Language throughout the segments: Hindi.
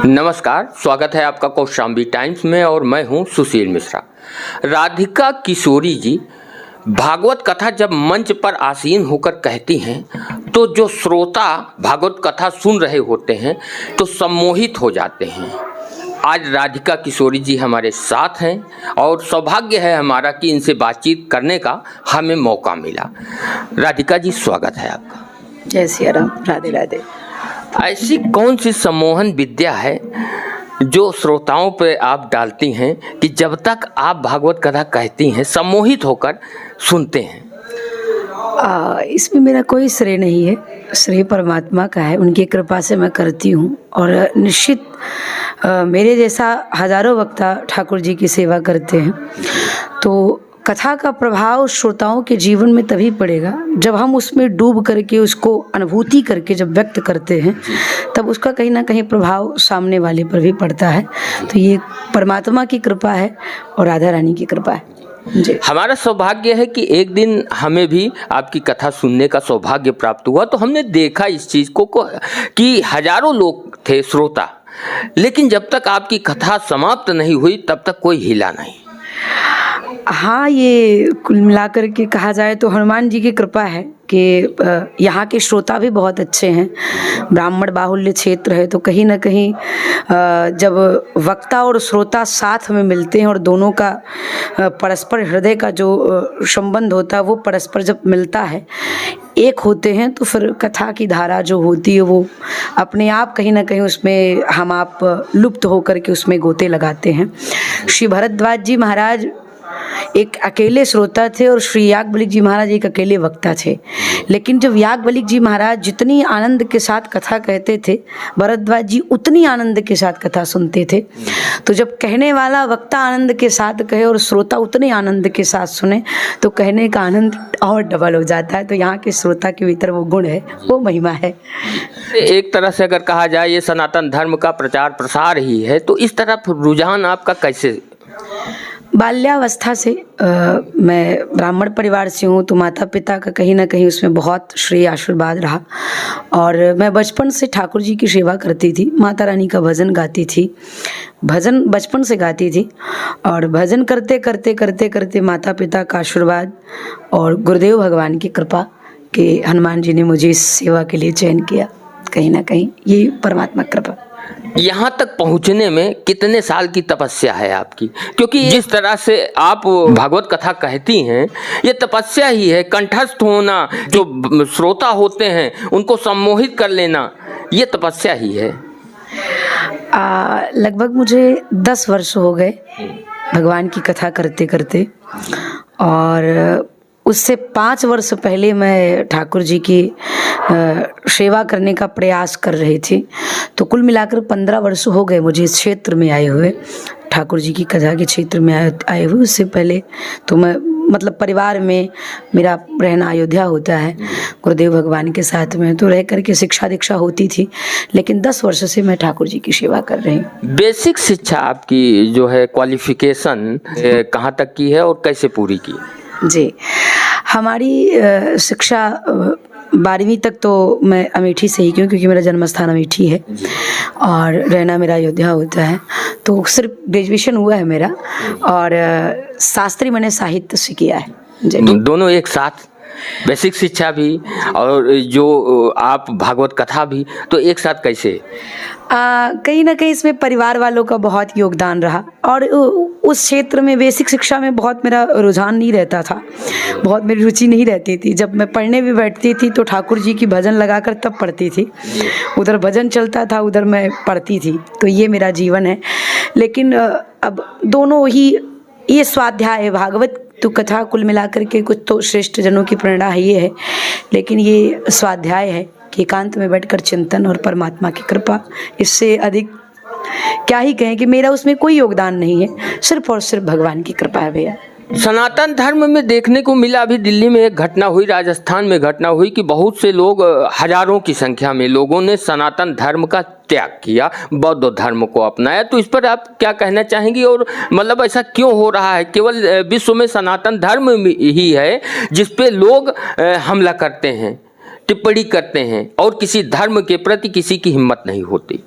नमस्कार, स्वागत है आपका कौशाम्बी टाइम्स में और मैं हूं सुशील मिश्रा। राधिका किशोरी जी भागवत कथा जब मंच पर आसीन होकर कहती हैं तो जो श्रोता भागवत कथा सुन रहे होते हैं तो सम्मोहित हो जाते हैं। आज राधिका किशोरी जी हमारे साथ हैं और सौभाग्य है हमारा कि इनसे बातचीत करने का हमें मौका मिला। राधिका जी, स्वागत है आपका। जय सिया राम, राधे राधे। ऐसी कौन सी सम्मोहन विद्या है जो श्रोताओं पे आप डालती हैं कि जब तक आप भागवत कथा कहती हैं सम्मोहित होकर सुनते हैं? इसमें मेरा कोई श्रेय नहीं है, श्रेय परमात्मा का है। उनकी कृपा से मैं करती हूँ और निश्चित मेरे जैसा हजारों वक्ता ठाकुर जी की सेवा करते हैं तो कथा का प्रभाव श्रोताओं के जीवन में तभी पड़ेगा जब हम उसमें डूब करके उसको अनुभूति करके जब व्यक्त करते हैं, तब उसका कहीं ना कहीं प्रभाव सामने वाले पर भी पड़ता है। तो ये परमात्मा की कृपा है और राधा रानी की कृपा है जी। हमारा सौभाग्य है कि एक दिन हमें भी आपकी कथा सुनने का सौभाग्य प्राप्त हुआ, तो हमने देखा इस चीज़ को कि हजारों लोग थे श्रोता, लेकिन जब तक आपकी कथा समाप्त नहीं हुई तब तक कोई हिला नहीं। हाँ, ये कुल मिलाकर के कहा जाए तो हनुमान जी की कृपा है कि यहाँ के श्रोता भी बहुत अच्छे हैं। ब्राह्मण बाहुल्य क्षेत्र है तो कहीं ना कहीं जब वक्ता और श्रोता साथ में मिलते हैं और दोनों का परस्पर हृदय का जो संबंध होता है वो परस्पर जब मिलता है, एक होते हैं, तो फिर कथा की धारा जो होती है वो अपने आप कहीं ना कहीं उसमें हम आप लुप्त होकर के उसमें गोते लगाते हैं। श्री भरद्वाज जी महाराज एक अकेले श्रोता थे और श्री याज्ञवल्क्य जी महाराज एक अकेले वक्ता थे, लेकिन जब याज्ञवल्क्य जी महाराज जितनी आनंद के साथ कथा कहते थे, भरद्वाज जी उतनी आनंद के साथ कथा सुनते थे। तो जब कहने वाला वक्ता आनंद के साथ कहे और श्रोता उतने आनंद के साथ सुने तो कहने का आनंद और डबल हो जाता है। तो यहाँ के श्रोता के भीतर वो गुण है, वो महिमा है। एक तरह से अगर कहा जाए ये सनातन धर्म का प्रचार प्रसार ही है, तो इस तरफ रुझान आपका कैसे? बाल्यावस्था से मैं ब्राह्मण परिवार से हूँ तो माता पिता का कहीं ना कहीं उसमें बहुत श्रेय आशीर्वाद रहा और मैं बचपन से ठाकुर जी की सेवा करती थी। माता रानी का भजन गाती थी, भजन बचपन से गाती थी और भजन करते करते करते करते माता पिता का आशीर्वाद और गुरुदेव भगवान की कृपा कि हनुमान जी ने मुझे इस सेवा के लिए चयन किया। कहीं ना कहीं ये परमात्मा कृपा। यहाँ तक पहुँचने में कितने साल की तपस्या है आपकी? क्योंकि जिस तरह से आप भागवत कथा कहती हैं ये तपस्या ही है। कंठस्थ होना, जो श्रोता होते हैं उनको सम्मोहित कर लेना, ये तपस्या ही है। लगभग मुझे 10 वर्ष हो गए भगवान की कथा करते करते और उससे 5 वर्ष पहले मैं ठाकुर जी की सेवा करने का प्रयास कर रही थी। तो कुल मिलाकर 15 वर्ष हो गए मुझे इस क्षेत्र में आए हुए, ठाकुर जी की कथा के क्षेत्र में आए हुए। उससे पहले तो मैं मतलब परिवार में मेरा रहना अयोध्या होता है, गुरुदेव भगवान के साथ में तो रह करके शिक्षा दीक्षा होती थी, लेकिन 10 वर्ष से मैं ठाकुर जी की सेवा कर रही हूँ। बेसिक शिक्षा आपकी जो है क्वालिफिकेशन कहाँ तक की है और कैसे पूरी की? जी, हमारी शिक्षा 12वीं तक तो मैं अमेठी से ही क्योंकि मेरा जन्म स्थान अमेठी है और रहना मेरा अयोध्या होता है। तो सिर्फ ग्रेजुएशन हुआ है मेरा और शास्त्री मैंने साहित्य से किया है जी। दोनों एक साथ, बेसिक शिक्षा भी और जो आप भागवत कथा भी, तो एक साथ कैसे? कहीं ना कहीं इसमें परिवार वालों का बहुत योगदान रहा और उस क्षेत्र में बेसिक शिक्षा में बहुत मेरा रुझान नहीं रहता था, बहुत मेरी रुचि नहीं रहती थी। जब मैं पढ़ने भी बैठती थी तो ठाकुर जी की भजन लगाकर तब पढ़ती थी, उधर भजन चलता था उधर मैं पढ़ती थी। तो ये मेरा जीवन है। लेकिन अब दोनों ही, ये स्वाध्याय भागवत तो कथा कुल मिलाकर के कुछ तो श्रेष्ठ जनों की प्रेरणा है ये है, लेकिन ये स्वाध्याय है कि एकांत में बैठकर चिंतन और परमात्मा की कृपा, इससे अधिक क्या ही कहें कि मेरा उसमें कोई योगदान नहीं है, सिर्फ और सिर्फ भगवान की कृपा है भैया। सनातन धर्म में देखने को मिला, अभी दिल्ली में एक घटना हुई, राजस्थान में घटना हुई कि बहुत से लोग, हजारों की संख्या में लोगों ने सनातन धर्म का त्याग किया, बौद्ध धर्म को अपनाया। तो इस पर आप क्या कहना चाहेंगी और मतलब ऐसा क्यों हो रहा है? केवल विश्व में सनातन धर्म ही है जिस पे लोग हमला करते हैं, टिप्पणी करते हैं और किसी धर्म के प्रति किसी की हिम्मत नहीं होती।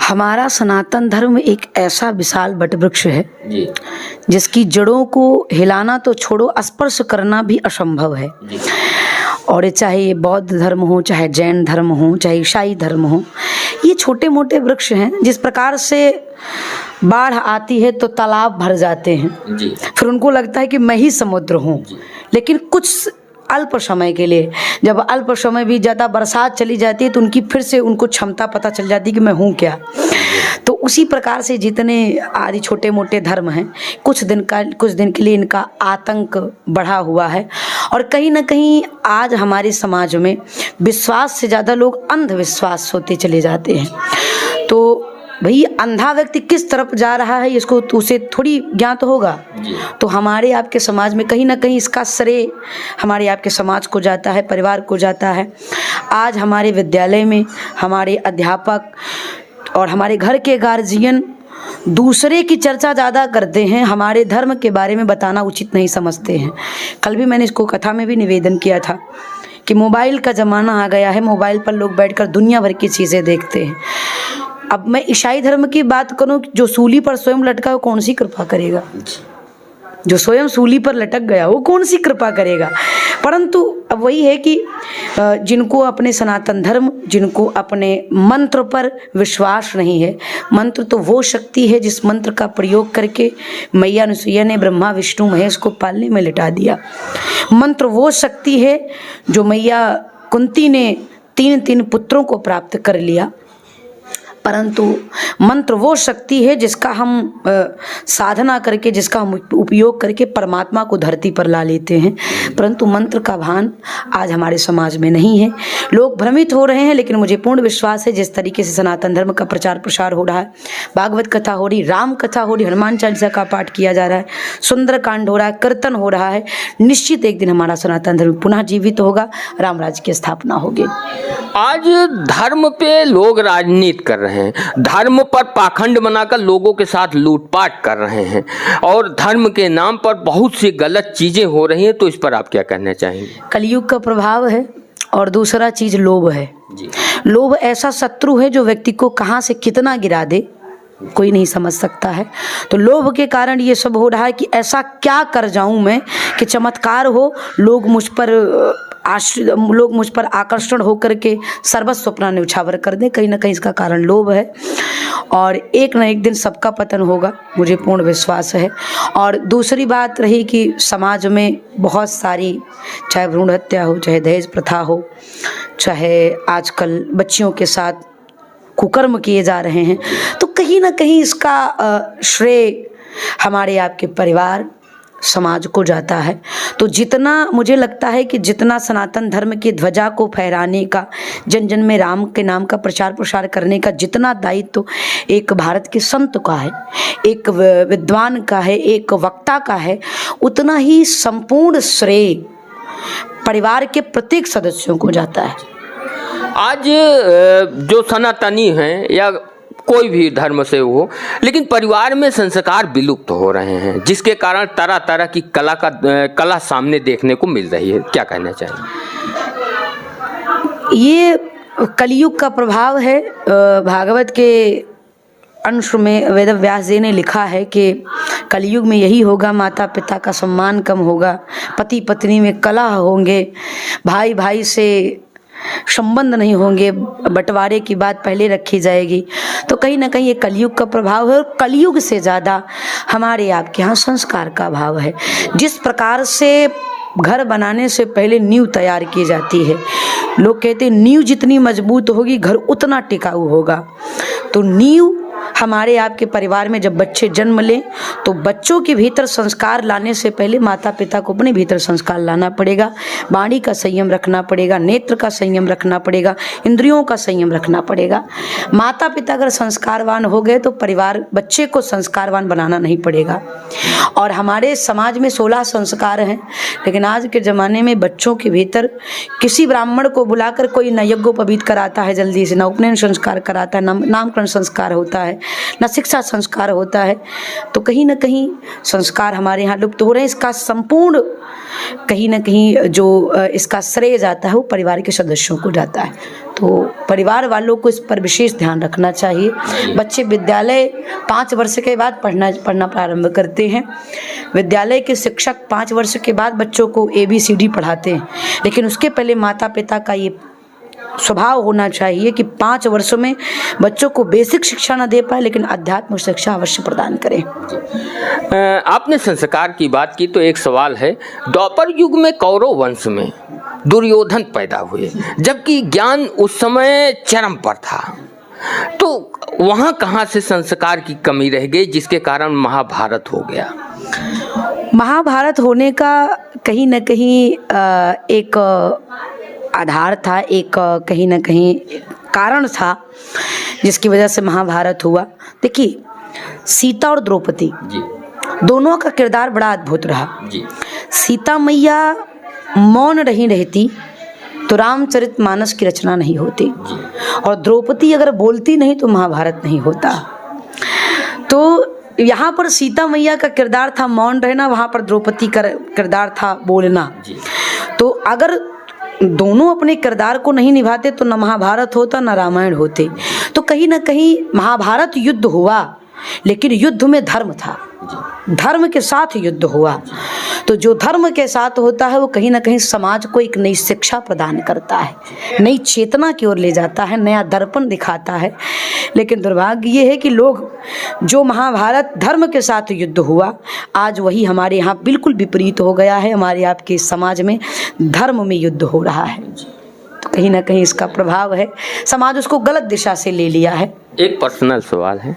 हमारा सनातन धर्म एक ऐसा विशाल वटवृक्ष है जी जिसकी जड़ों को हिलाना तो छोड़ो, स्पर्श करना भी असंभव है। जी और ये चाहे ये बौद्ध धर्म हो, चाहे जैन धर्म हो, चाहे ईसाई धर्म हो, ये छोटे मोटे वृक्ष हैं। जिस प्रकार से बाढ़ आती है तो तालाब भर जाते हैं, जी फिर उनको लगता है कि मैं ही समुद्र हूँ, लेकिन कुछ अल्प समय के लिए, जब अल्प समय भी ज़्यादा बरसात चली जाती है तो उनकी फिर से उनको क्षमता पता चल जाती है कि मैं हूँ क्या। तो उसी प्रकार से जितने आदि छोटे मोटे धर्म हैं, कुछ दिन के लिए इनका आतंक बढ़ा हुआ है। और कहीं ना कहीं आज हमारे समाज में विश्वास से ज़्यादा लोग अंधविश्वास होते चले जाते हैं। तो भाई अंधा व्यक्ति किस तरफ जा रहा है इसको तो उसे थोड़ी ज्ञात होगा। तो हमारे आपके समाज में कहीं ना कहीं इसका श्रेय हमारे आपके समाज को जाता है, परिवार को जाता है। आज हमारे विद्यालय में हमारे अध्यापक और हमारे घर के गार्जियन दूसरे की चर्चा ज़्यादा करते हैं, हमारे धर्म के बारे में बताना उचित नहीं समझते हैं। कल भी मैंने इसको कथा में भी निवेदन किया था कि मोबाइल का ज़माना आ गया है, मोबाइल पर लोग बैठकर दुनिया भर की चीज़ें देखते हैं। अब मैं ईसाई धर्म की बात करूं, जो सूली पर स्वयं लटका वो कौन सी कृपा करेगा? जो स्वयं सूली पर लटक गया वो कौन सी कृपा करेगा? परंतु अब वही है कि जिनको अपने सनातन धर्म, जिनको अपने मंत्र पर विश्वास नहीं है, मंत्र तो वो शक्ति है जिस मंत्र का प्रयोग करके मैया अनुसुईया ने ब्रह्मा विष्णु महेश को पालने में लिटा दिया। मंत्र वो शक्ति है जो मैया कुंती ने 3 पुत्रों को प्राप्त कर लिया। परंतु मंत्र वो शक्ति है जिसका हम साधना करके, जिसका हम उपयोग करके परमात्मा को धरती पर ला लेते हैं। परंतु मंत्र का भान आज हमारे समाज में नहीं है। लोग भ्रमित हो रहे हैं, लेकिन मुझे पूर्ण विश्वास है जिस तरीके से सनातन धर्म का प्रचार प्रसार हो रहा है, भागवत कथा हो रही, राम कथा हो रही, हनुमान चालीसा का पाठ किया जा रहा है, सुंदर कांड हो रहा है, कीर्तन हो रहा है, निश्चित एक दिन हमारा सनातन धर्म पुनः जीवित होगा, राम राज्य की स्थापना होगी। आज धर्म पे लोग राजनीति कर रहे हैं, धर्म पर पाखंड बनाकर लोगों के साथ लूटपाट कर रहे हैं और धर्म के नाम पर बहुत सी गलत चीजें हो रही हैं, तो इस पर आप क्या कहना चाहेंगे? कलयुग का प्रभाव है और दूसरा चीज लोभ है जी। लोभ ऐसा शत्रु है जो व्यक्ति को कहां से कितना गिरा दे कोई नहीं समझ सकता है। तो लोभ के कारण ये सब हो रहा है कि ऐसा क्या कर जाऊं मैं कि चमत्कार हो, लोग मुझ पर आकर्षण होकर के सर्वस्व अपना न्यौछावर कर दें। कहीं ना कहीं इसका कारण लोभ है और एक न एक दिन सबका पतन होगा, मुझे पूर्ण विश्वास है। और दूसरी बात रही कि समाज में बहुत सारी, चाहे भ्रूण हत्या हो, चाहे दहेज प्रथा हो, चाहे आजकल बच्चियों के साथ कुकर्म किए जा रहे हैं, तो कहीं ना कहीं इसका श्रेय हमारे आपके परिवार समाज को जाता है। तो जितना मुझे लगता है कि जितना सनातन धर्म की ध्वजा को फहराने का, जन जन में राम के नाम का प्रचार प्रसार करने का जितना दायित्व एक भारत के संत का है, एक विद्वान का है, एक वक्ता का है, उतना ही संपूर्ण श्रेय परिवार के प्रत्येक सदस्यों को जाता है। आज जो सनातनी हैं या कोई भी धर्म से हो, लेकिन परिवार में संस्कार विलुप्त हो रहे हैं, जिसके कारण तरह तरह की कला सामने देखने को मिल रही है, क्या कहना चाहिए? ये कलयुग का प्रभाव है। भागवत के अंश में वेद व्यास जी ने लिखा है कि कलयुग में यही होगा, माता पिता का सम्मान कम होगा, पति पत्नी में कलह होंगे, भाई भाई से संबंध नहीं होंगे, बंटवारे की बात पहले रखी जाएगी। तो कहीं ना कहीं ये कलयुग का प्रभाव है और कलयुग से ज़्यादा हमारे आपके यहाँ संस्कार का अभाव है। जिस प्रकार से घर बनाने से पहले नींव तैयार की जाती है, लोग कहते हैं नींव जितनी मजबूत होगी घर उतना टिकाऊ होगा। तो नींव हमारे आपके परिवार में जब बच्चे जन्म लें तो बच्चों के भीतर संस्कार लाने से पहले माता पिता को अपने भीतर संस्कार लाना पड़ेगा। वाणी का संयम रखना पड़ेगा, नेत्र का संयम रखना पड़ेगा, इंद्रियों का संयम रखना पड़ेगा। माता पिता अगर संस्कारवान हो गए तो परिवार बच्चे को संस्कारवान बनाना नहीं पड़ेगा। और हमारे समाज में 16 संस्कार हैं, लेकिन आज के ज़माने में बच्चों के भीतर किसी ब्राह्मण को बुलाकर कोई न यज्ञोपवीत कराता है जल्दी से, न उपनयन संस्कार कराता है, न नामकरण संस्कार होता है, न शिक्षा संस्कार होता है। तो कहीं ना कहीं संस्कार हमारे यहाँ लुप्त हो रहे हैं। इसका संपूर्ण कहीं ना कहीं जो इसका श्रेय जाता है वो परिवार के सदस्यों को जाता है। तो परिवार वालों को इस पर विशेष ध्यान रखना चाहिए। बच्चे विद्यालय 5 वर्ष के बाद पढ़ना प्रारंभ करते हैं। विद्यालय के शिक्षक 5 वर्ष के बाद बच्चों को ABCD पढ़ाते हैं, लेकिन उसके पहले माता पिता का ये स्वभाव होना चाहिए कि 5 वर्षों में बच्चों को बेसिक शिक्षा न दे पाए, लेकिन आध्यात्मिक शिक्षा अवश्य प्रदान करें। आपने संस्कार की बात की तो एक सवाल है, द्वापर युग में कौरव वंश में दुर्योधन पैदा हुए, जबकि ज्ञान उस समय चरम पर था, तो वहाँ कहाँ से संस्कार की कमी रह गई जिसके कारण महाभारत हो गया? महाभारत होने का कहीं न कहीं एक आधार था, एक कहीं न कहीं कारण था जिसकी वजह से महाभारत हुआ। देखिए, सीता और द्रौपदी दोनों का किरदार बड़ा अद्भुत रहा। सीता मैया मौन रहती तो रामचरितमानस की रचना नहीं होती, और द्रौपदी अगर बोलती नहीं तो महाभारत नहीं होता। तो यहाँ पर सीता मैया का किरदार था मौन रहना, वहाँ पर द्रौपदी का किरदार था बोलना। तो अगर दोनों अपने किरदार को नहीं निभाते तो न महाभारत होता न रामायण होते। तो कहीं ना कहीं महाभारत युद्ध हुआ, लेकिन युद्ध में धर्म था, धर्म के साथ युद्ध हुआ। तो जो धर्म के साथ होता है वो कहीं ना कहीं समाज को एक नई शिक्षा प्रदान करता है, नई चेतना की ओर ले जाता है, नया दर्पण दिखाता है। लेकिन दुर्भाग्य ये है कि लोग, जो महाभारत धर्म के साथ युद्ध हुआ, आज वही हमारे यहाँ बिल्कुल विपरीत हो गया है। हमारे आपके समाज में धर्म में युद्ध हो रहा है, तो कहीं ना कहीं इसका प्रभाव है, समाज उसको गलत दिशा से ले लिया है। एक पर्सनल सवाल है,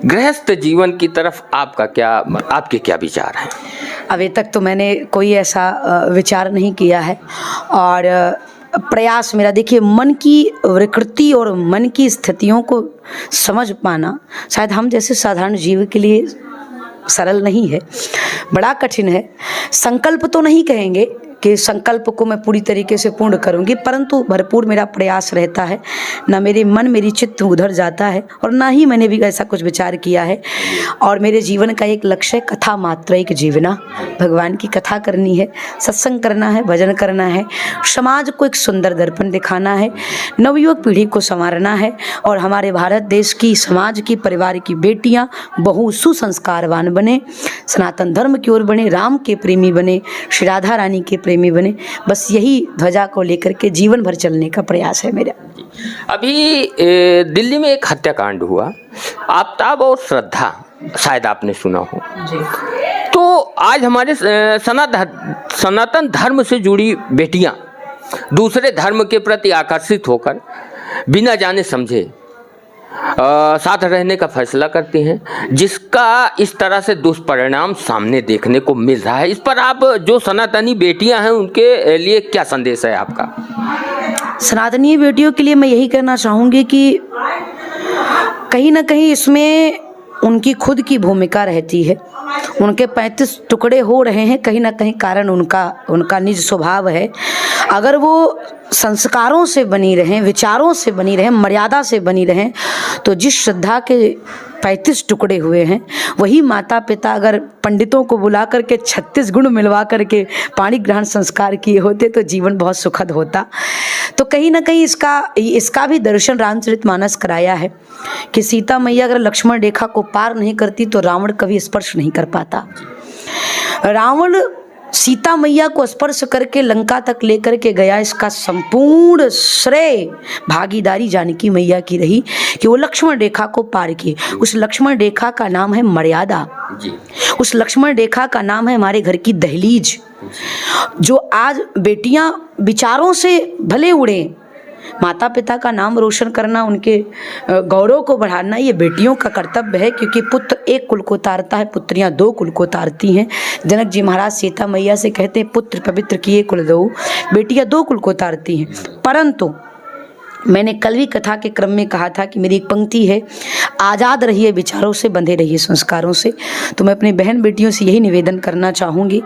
गृहस्थ जीवन की तरफ आपके क्या विचार हैं? अभी तक तो मैंने कोई ऐसा विचार नहीं किया है, और प्रयास मेरा, देखिए, मन की विकृति और मन की स्थितियों को समझ पाना शायद हम जैसे साधारण जीव के लिए सरल नहीं है, बड़ा कठिन है। संकल्प तो नहीं कहेंगे कि संकल्प को मैं पूरी तरीके से पूर्ण करूंगी, परंतु भरपूर मेरा प्रयास रहता है। ना मेरे मन, मेरी चित्त उधर जाता है, और ना ही मैंने भी ऐसा कुछ विचार किया है। और मेरे जीवन का एक लक्ष्य है, कथा मात्र एक जीवना, भगवान की कथा करनी है, सत्संग करना है, भजन करना है, समाज को एक सुंदर दर्पण दिखाना है, नवयुवक पीढ़ी को संवारना है, और हमारे भारत देश की, समाज की, परिवार की बेटियां बहु सुसंस्कारवान बने, सनातन धर्म की ओर बने, राम के प्रेमी बने, श्री राधा रानी के प्रेमी बने। बस यही ध्वजा को लेकर के जीवन भर चलने का प्रयास है मेरा। अभी दिल्ली में एक हत्याकांड हुआ, आफताब और श्रद्धा, शायद आपने सुना हो जी। तो आज हमारे सनातन धर्म से जुड़ी बेटियां दूसरे धर्म के प्रति आकर्षित होकर बिना जाने समझे साथ रहने का फैसला करती हैं, जिसका इस तरह से दुष्परिणाम सामने देखने को मिल रहा है। इस पर आप, जो सनातनी बेटियां हैं, उनके लिए क्या संदेश है आपका? सनातनी बेटियों के लिए मैं यही कहना चाहूँगी कि कहीं ना कहीं इसमें उनकी खुद की भूमिका रहती है। उनके 35 टुकड़े हो रहे हैं, कहीं ना कहीं कारण उनका निज स्वभाव है। अगर वो संस्कारों से बनी रहें, विचारों से बनी रहें, मर्यादा से बनी रहें, तो जिस श्रद्धा के 35 टुकड़े हुए हैं, वही माता पिता अगर पंडितों को बुला करके 36 गुण मिलवा करके पाणी ग्रहण संस्कार किए होते तो जीवन बहुत सुखद होता। तो कहीं ना कहीं इसका भी दर्शन रामचरितमानस कराया है कि सीता मैया अगर लक्ष्मण रेखा को पार नहीं करती तो रावण कभी स्पर्श नहीं कर पाता। रावण सीता मैया को स्पर्श करके लंका तक लेकर के गया, इसका संपूर्ण श्रेय भागीदारी जानकी मैया की रही कि वो लक्ष्मण रेखा को पार की। उस लक्ष्मण रेखा का नाम है मर्यादा जी। उस लक्ष्मण रेखा का नाम है हमारे घर की दहलीज। जो आज बेटियां विचारों से भले उड़े, माता पिता का नाम रोशन करना, उनके गौरव को बढ़ाना, ये बेटियों का कर्तव्य है, क्योंकि पुत्र एक कुल को उतारता है, पुत्रियां 2 कुल को उतारती हैं। जनक जी महाराज सीता मैया से कहते हैं, पुत्र पवित्र किए कुल दो, बेटियां 2 कुल को उतारती हैं। परंतु मैंने कल भी कथा के क्रम में कहा था कि मेरी एक पंक्ति है, आज़ाद रहिए विचारों से, बंधे रहिए संस्कारों से। तो मैं अपनी बहन बेटियों से यही निवेदन करना चाहूँगी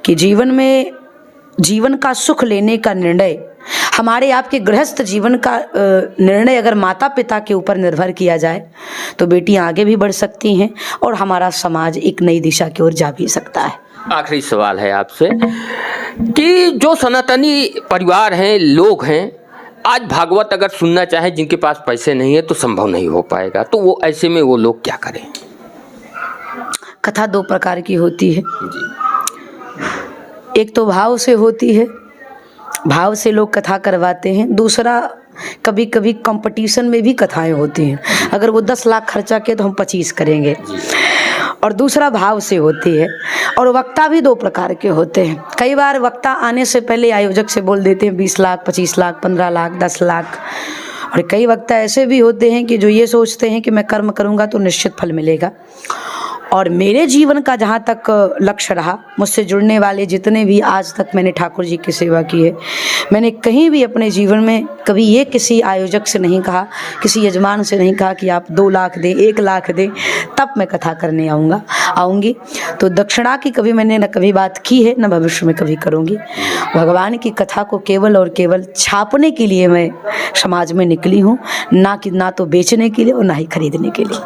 कि जीवन का सुख लेने का निर्णय, हमारे आपके गृहस्थ जीवन का निर्णय अगर माता पिता के ऊपर निर्भर किया जाए तो बेटियां आगे भी बढ़ सकती हैं और हमारा समाज एक नई दिशा की ओर जा भी सकता है। आखिरी सवाल है आपसे कि जो सनातनी परिवार हैं, लोग हैं, आज भागवत अगर सुनना चाहे जिनके पास पैसे नहीं है तो संभव नहीं हो पाएगा, तो वो ऐसे में वो लोग क्या करें? कथा दो प्रकार की होती है, जी एक तो भाव से होती है, भाव से लोग कथा करवाते हैं। दूसरा कभी कभी कंपटीशन में भी कथाएं होती हैं, अगर वो 10 लाख खर्चा किए तो हम 25 करेंगे। और दूसरा भाव से होती है। और वक्ता भी दो प्रकार के होते हैं। कई बार वक्ता आने से पहले आयोजक से बोल देते हैं 20 लाख, 25 लाख, 15 लाख, 10 लाख। और कई वक्ता ऐसे भी होते हैं कि जो ये सोचते हैं कि मैं कर्म करूँगा तो निश्चित फल मिलेगा। और मेरे जीवन का जहाँ तक लक्ष्य रहा, मुझसे जुड़ने वाले जितने भी आज तक मैंने ठाकुर जी की सेवा की है, मैंने कहीं भी अपने जीवन में कभी ये किसी आयोजक से नहीं कहा, किसी यजमान से नहीं कहा कि आप 2 लाख दें, 1 लाख दें, तब मैं कथा करने आऊँगी। तो दक्षिणा की कभी मैंने न कभी बात की है, न भविष्य में कभी करूँगी। भगवान की कथा को केवल और केवल छापने के लिए मैं समाज में निकली हूँ, ना तो बेचने के लिए और ना ही खरीदने के लिए।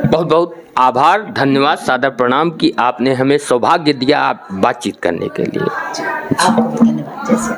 बहुत बहुत आभार, धन्यवाद, सादर प्रणाम कि आपने हमें सौभाग्य दिया बातचीत करने के लिए। आपको भी धन्यवाद। जैसे